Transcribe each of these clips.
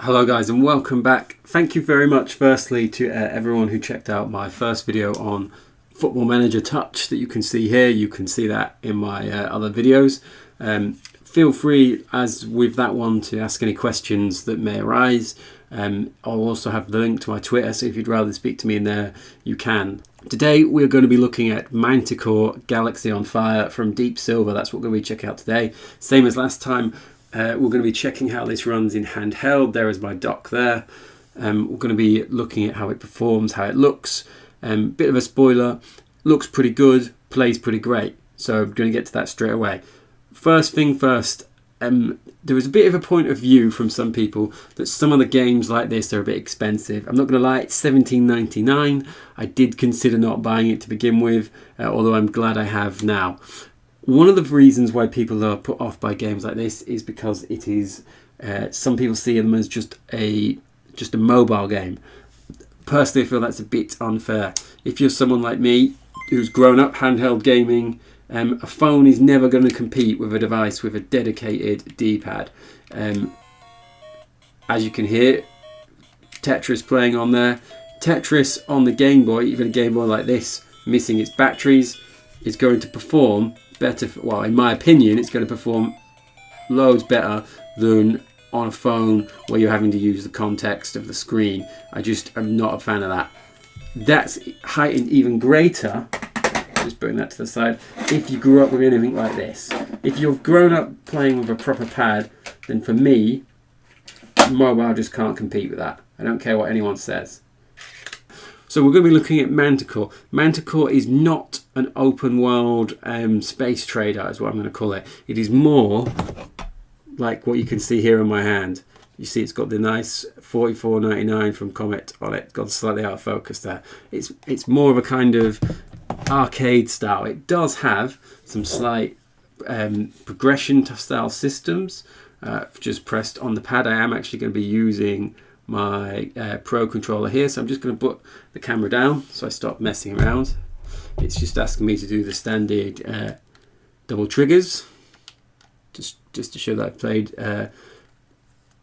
Hello guys and welcome back. Thank you very much firstly to everyone who checked out my first video on Football Manager Touch that you can see here. You can see that in my other videos. Feel free, as with that one, to ask any questions that may arise. I'll also have the link to my Twitter, so if you'd rather speak to me in there, you can. Today we're going to be looking at Manticore Galaxy on Fire from Deep Silver. That's what we're going to be checking out today. Same as last time. We're going to be checking how this runs in handheld. There is my dock there. We're going to be looking at how it performs, how it looks. Bit of a spoiler, looks pretty good, plays pretty great. So I'm going to get to that straight away. First thing first, there is a bit of a point of view from some people that some of the games like this are a bit expensive. I'm not going to lie, it's $17.99. I did consider not buying it to begin with, although I'm glad I have now. One of the reasons why people are put off by games like this is because it is, some people see them as just a mobile game. Personally, I feel that's a bit unfair. If you're someone like me who's grown up handheld gaming, a phone is never going to compete with a device with a dedicated D-pad. As you can hear, Tetris playing on there. Tetris on the Game Boy, even a Game Boy like this, missing its batteries, is going to perform better. Well, in my opinion, it's going to perform loads better than on a phone where you're having to use the context of the screen. I just am not a fan of that. That's heightened even greater, just putting that to the side, if you grew up with anything like this. If you've grown up playing with a proper pad, then for me, mobile just can't compete with that. I don't care what anyone says. So we're going to be looking at Manticore. Manticore is not an open world space trader, is what I'm going to call it. It is more like what you can see here in my hand. You see it's got the nice $44.99 from Comet on it. Gone slightly out of focus there. It's more of a kind of arcade style. It does have some slight progression style systems. Just pressed on the pad. I am actually going to be using my Pro controller here, so I'm just going to put the camera down so I stop messing around. It's just asking me to do the standard double triggers, just to show that I've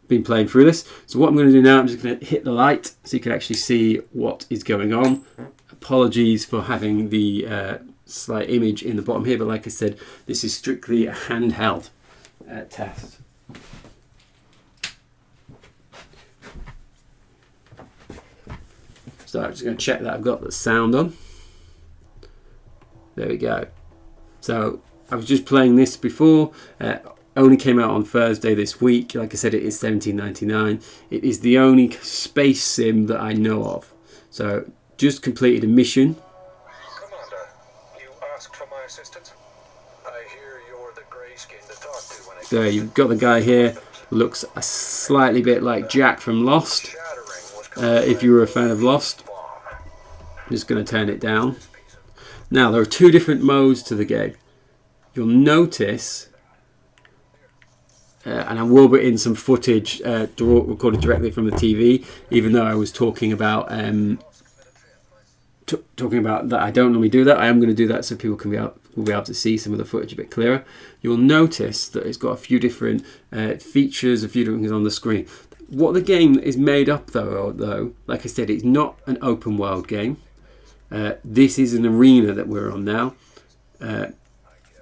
been playing through this. So what I'm going to do now, I'm just going to hit the light so you can actually see what is going on. Apologies for having the slight image in the bottom here, but like I said, this is strictly a handheld test. So I'm just going to check that I've got the sound on. There we go. So I was just playing this before. Only came out on Thursday this week. Like I said, it is $17.99. It is the only space sim that I know of. So just completed a mission. Commander, you asked for my assistance. I hear you're the grey skin to talk to when So you've got the guy here. Looks a slightly bit like Jack from Lost. If you were a fan of Lost. I'm just going to turn it down. Now there are two different modes to the game. You'll notice, and I will put in some footage recorded directly from the TV, even though I was talking about that I don't normally do that. I am going to do that so people will be able to see some of the footage a bit clearer. You'll notice that it's got a few different features, a few different things on the screen. What the game is made up though, like I said, it's not an open world game. This is an arena that we're on now.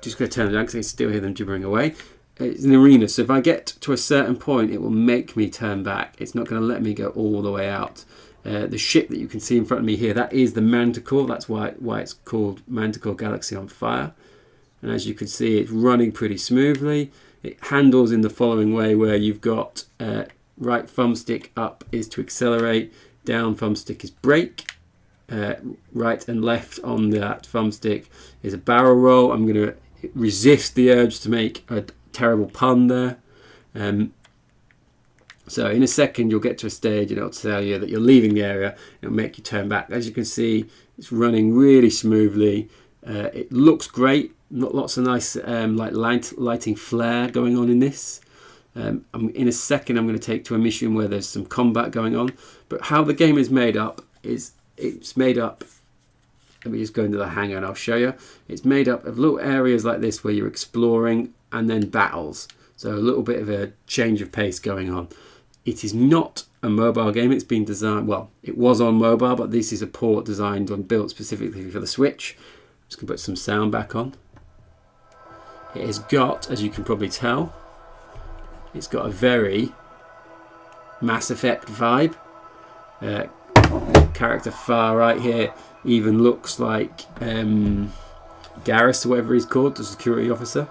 Just going to turn it down because I can still hear them gibbering away. It's an arena, so if I get to a certain point, it will make me turn back. It's not going to let me go all the way out. The ship that you can see in front of me here, that is the Manticore. That's why it's called Manticore Galaxy on Fire. And as you can see, it's running pretty smoothly. It handles in the following way, where you've got right thumbstick up is to accelerate, down thumbstick is brake. Right and left on that thumbstick is a barrel roll. I'm going to resist the urge to make a terrible pun there. So in a second you'll get to a stage and it'll tell you that you're leaving the area. It'll make you turn back. As you can see, it's running really smoothly. It looks great. Lots of nice lighting flare going on in this. In a second I'm going to take to a mission where there's some combat going on. But how the game is made up is it's made up, let me just go into the hangar and I'll show you. It's made up of little areas like this where you're exploring and then battles. So a little bit of a change of pace going on. It is not a mobile game. It's been designed, well, it was on mobile, but this is a port designed and built specifically for the Switch. I'm just going to put some sound back on. It has got, as you can probably tell, it's got a very Mass Effect vibe. Character far right here even looks like Garrus, or whatever he's called, the security officer.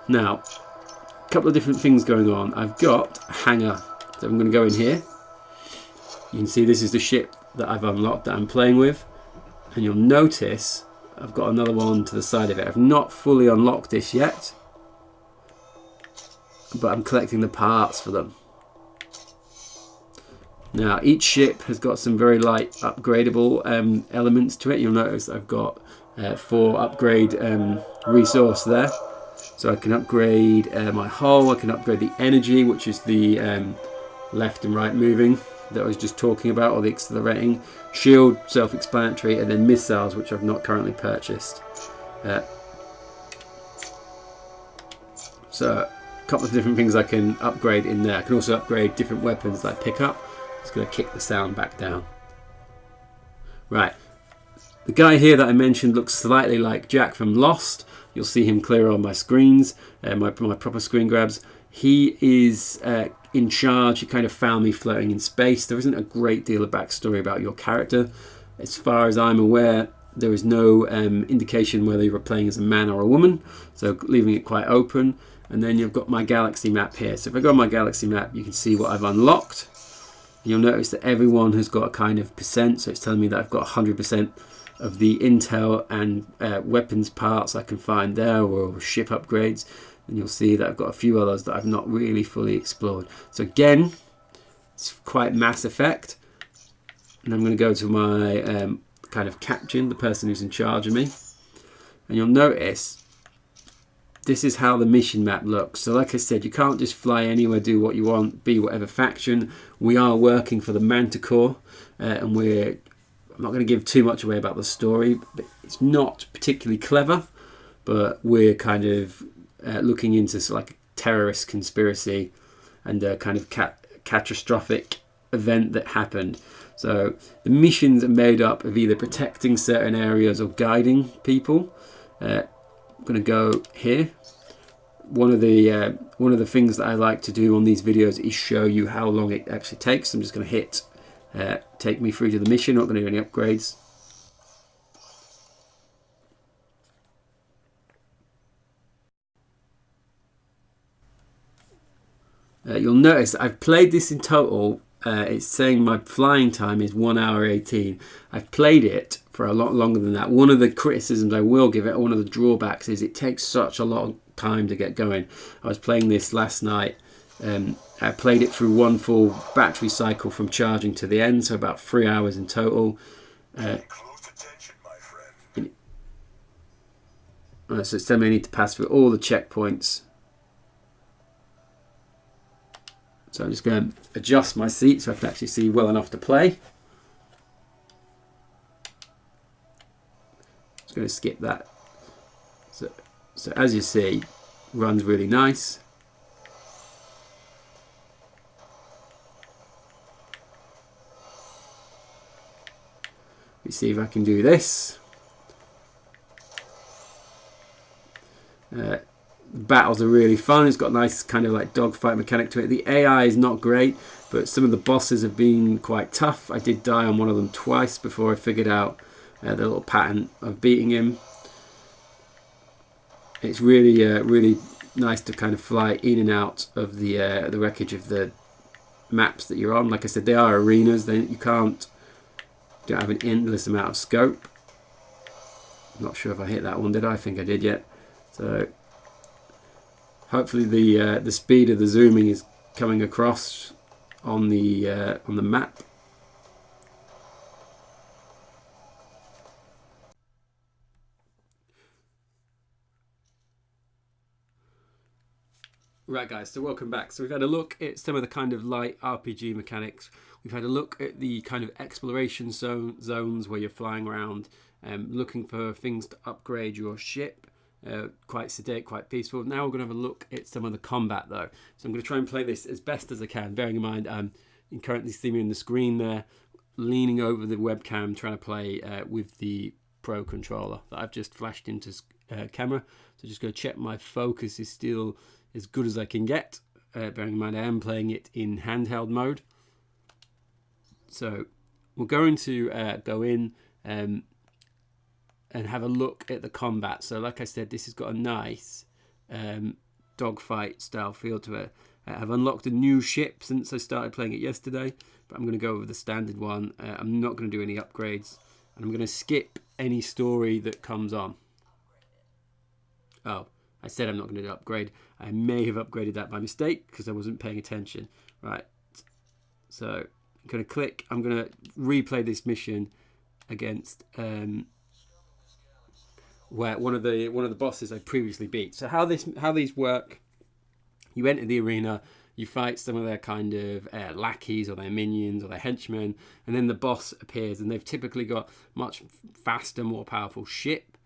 Now, a couple of different things going on. I've got a hangar. So I'm going to go in here. You can see this is the ship that I've unlocked that I'm playing with. And you'll notice I've got another one to the side of it. I've not fully unlocked this yet, but I'm collecting the parts for them. Now, each ship has got some very light upgradable elements to it. You'll notice I've got 4 upgrade resource there. So I can upgrade my hull, I can upgrade the energy, which is the left and right moving that I was just talking about, or the accelerating. Shield, self-explanatory, and then missiles, which I've not currently purchased. So a couple of different things I can upgrade in there. I can also upgrade different weapons that I pick up. Just going to kick the sound back down. Right, the guy here that I mentioned looks slightly like Jack from Lost. You'll see him clear on my screens, my proper screen grabs. He is in charge. He kind of found me floating in space. There isn't a great deal of backstory about your character. As far as I'm aware, there is no indication whether you're playing as a man or a woman, so leaving it quite open. And then you've got my galaxy map here. So if I go on my galaxy map, you can see what I've unlocked. You'll notice that everyone has got a kind of percent, so it's telling me that I've got 100% of the intel and weapons parts I can find there, or ship upgrades. And you'll see that I've got a few others that I've not really fully explored. So again, it's quite Mass Effect. And I'm going to go to my kind of captain, the person who's in charge of me. And you'll notice this is how the mission map looks. So like I said, you can't just fly anywhere, do what you want, be whatever faction. We are working for the Manticore, and I'm not going to give too much away about the story, but it's not particularly clever, but we're kind of looking into like a terrorist conspiracy and a kind of catastrophic event that happened. So the missions are made up of either protecting certain areas or guiding people. I'm going to go here. One of the things that I like to do on these videos is show you how long it actually takes. I'm just going to hit take me through to the mission. Not going to do any upgrades. You'll notice I've played this in total. It's saying my flying time is 1 hour 18. I've played it for a lot longer than that. One of the criticisms I will give it, one of the drawbacks, is it takes such a long time to get going. I was playing this last night. I played it through one full battery cycle from charging to the end, so about 3 hours in total. So it's telling me I need to pass through all the checkpoints. So I'm just going to adjust my seat so I can actually see well enough to play. Just going to skip that. So as you see, runs really nice. Let me see if I can do this. Battles are really fun. It's got a nice kind of like dogfight mechanic to it. The AI is not great, but some of the bosses have been quite tough. I did die on one of them twice before I figured out the little pattern of beating him. It's really really nice to kind of fly in and out of the wreckage of the maps that you're on. Like I said, they are arenas. You don't have an endless amount of scope. I'm not sure if I hit that one, did I? I think I did yet. So hopefully the speed of the zooming is coming across on the map. Right guys, so welcome back. So we've had a look at some of the kind of light RPG mechanics. We've had a look at the kind of exploration zones where you're flying around looking for things to upgrade your ship. quite sedate, quite peaceful. Now we're going to have a look at some of the combat though. So I'm going to try and play this as best as I can, bearing in mind you can currently see me on the screen there, leaning over the webcam, trying to play with the Pro controller that I've just flashed into camera. So just going to check my focus is still as good as I can get, bearing in mind I am playing it in handheld mode. So we're going to go in and have a look at the combat. So like I said, this has got a nice dogfight style feel to it. I've unlocked a new ship since I started playing it yesterday, but I'm going to go over the standard one. I'm not going to do any upgrades, and I'm going to skip any story that comes on. Oh, I said I'm not going to do upgrade. I may have upgraded that by mistake because I wasn't paying attention. Right, so I'm going to click. I'm going to replay this mission against where one of the bosses I previously beat. So how these work? You enter the arena, you fight some of their kind of lackeys or their minions or their henchmen, and then the boss appears, and they've typically got much faster, more powerful ship.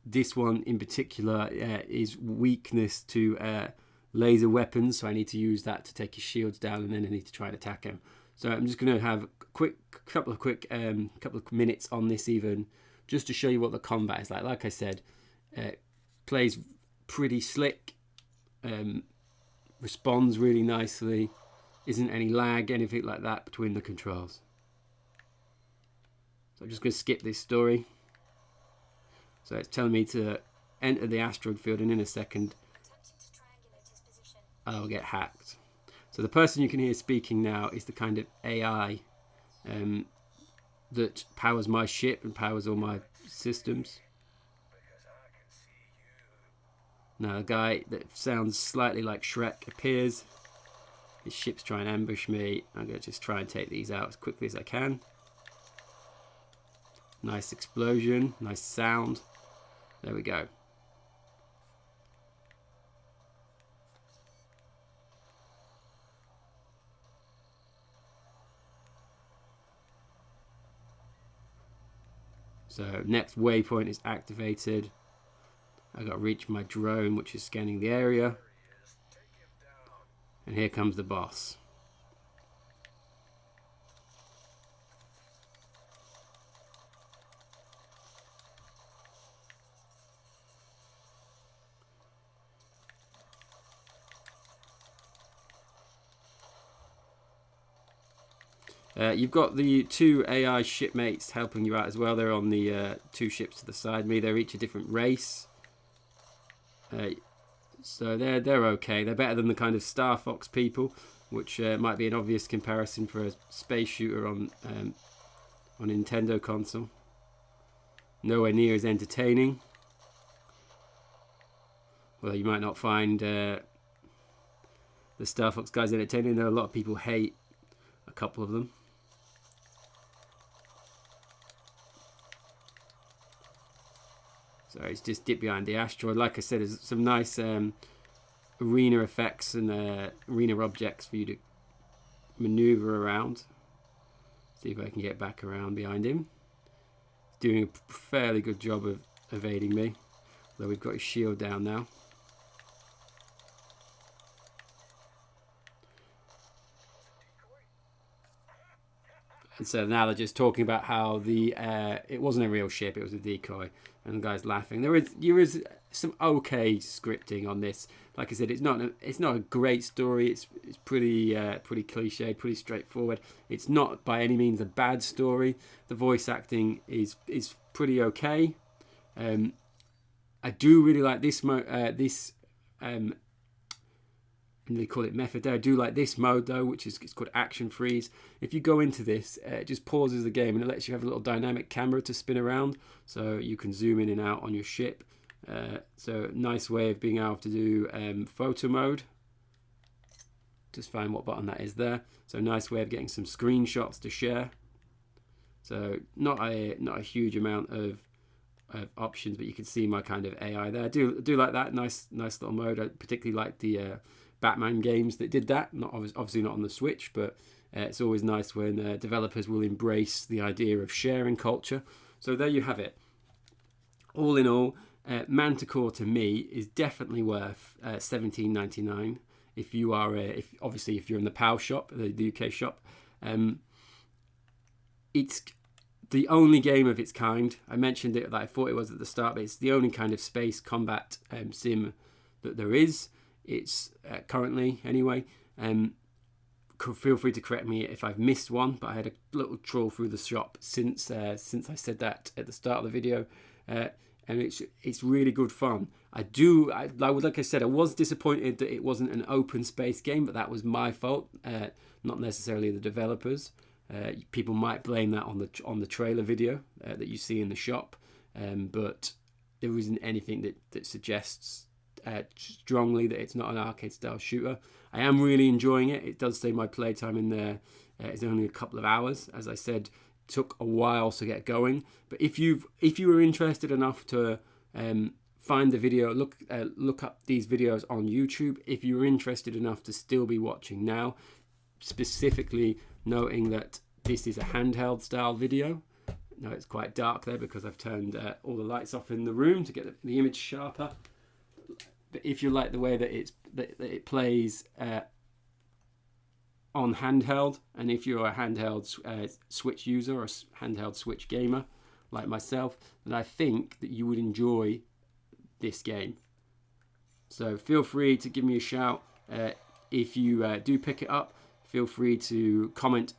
This one in particular is weakness to laser weapons, so I need to use that to take his shields down, and then I need to try and attack him. So I'm just going to have a couple of minutes on this even, just to show you what the combat is like. Like I said, plays pretty slick. Responds really nicely, isn't any lag, anything like that between the controls. So I'm just going to skip this story. So it's telling me to enter the asteroid field, and in a second I'll get hacked. So the person you can hear speaking now is the kind of AI that powers my ship and powers all my systems. Now a guy that sounds slightly like Shrek appears. His ship's trying to ambush me. I'm going to just try and take these out as quickly as I can. Nice explosion, nice sound. There we go. So next waypoint is activated. I got to reach my drone, which is scanning the area. And here comes the boss. You've got the two AI shipmates helping you out as well. They're on the two ships to the side of me. They're each a different race. So they're okay. They're better than the kind of Star Fox people, which might be an obvious comparison for a space shooter on a Nintendo console. Nowhere near as entertaining. Well, you might not find the Star Fox guys entertaining. Though a lot of people hate a couple of them. So it's just dip behind the asteroid. Like I said, there's some nice arena effects and arena objects for you to maneuver around. See if I can get back around behind him. He's doing a fairly good job of evading me. Though we've got his shield down now. And so now they're just talking about how the it wasn't a real ship, it was a decoy, and the guy's laughing. There is some okay scripting on this. Like I said, it's not a great story. It's pretty cliched, pretty straightforward. It's not by any means a bad story. The voice acting is pretty okay. I do really like this and they call it method there. I do like this mode though, which is it's called action freeze. If you go into this, it just pauses the game and it lets you have a little dynamic camera to spin around, so you can zoom in and out on your ship. So nice way of being able to do photo mode. Just find what button that is there. So nice way of getting some screenshots to share. So not a huge amount of options, but you can see my kind of AI there. I do like that nice little mode. I particularly like the Batman games that did that. Not obviously not on the Switch, but it's always nice when developers will embrace the idea of sharing culture. So there you have it. All in all, Manticore to me is definitely worth $17.99 if you are obviously if you're in the PAL shop, the UK shop. It's the only game of its kind. I mentioned it that I thought it was at the start, but it's the only kind of space combat sim that there is. It's currently anyway. Feel free to correct me if I've missed one, but I had a little trawl through the shop since I said that at the start of the video, and it's really good fun. Like I said, I was disappointed that it wasn't an open space game, but that was my fault, not necessarily the developers. People might blame that on the trailer video that you see in the shop, but there isn't anything that suggests strongly that it's not an arcade style shooter. I am really enjoying it. It does say my playtime in there is only a couple of hours. As I said, took a while to get going. But if you were interested enough to find the video, look up these videos on YouTube. If you were interested enough to still be watching now, specifically noting that this is a handheld style video. Now it's quite dark there because I've turned all the lights off in the room to get the image sharper. But if you like the way that it plays on handheld, and if you're a handheld Switch user or a handheld Switch gamer like myself, then I think that you would enjoy this game. So feel free to give me a shout if you do pick it up. Feel free to comment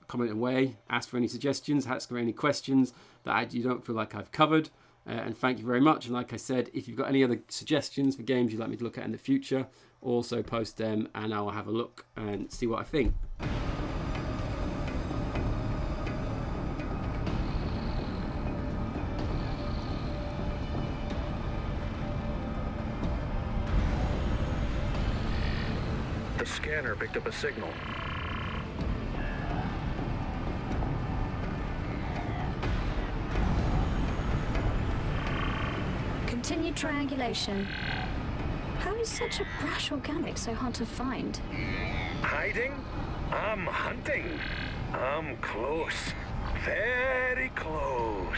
away, ask for any suggestions, ask for any questions that you don't feel like I've covered. And thank you very much. And like I said, if you've got any other suggestions for games you'd like me to look at in the future, also post them and I'll have a look and see what I think. The scanner picked up a signal. Continue triangulation. How is such a brash organic so hard to find? Hiding? I'm hunting. I'm close. Very close.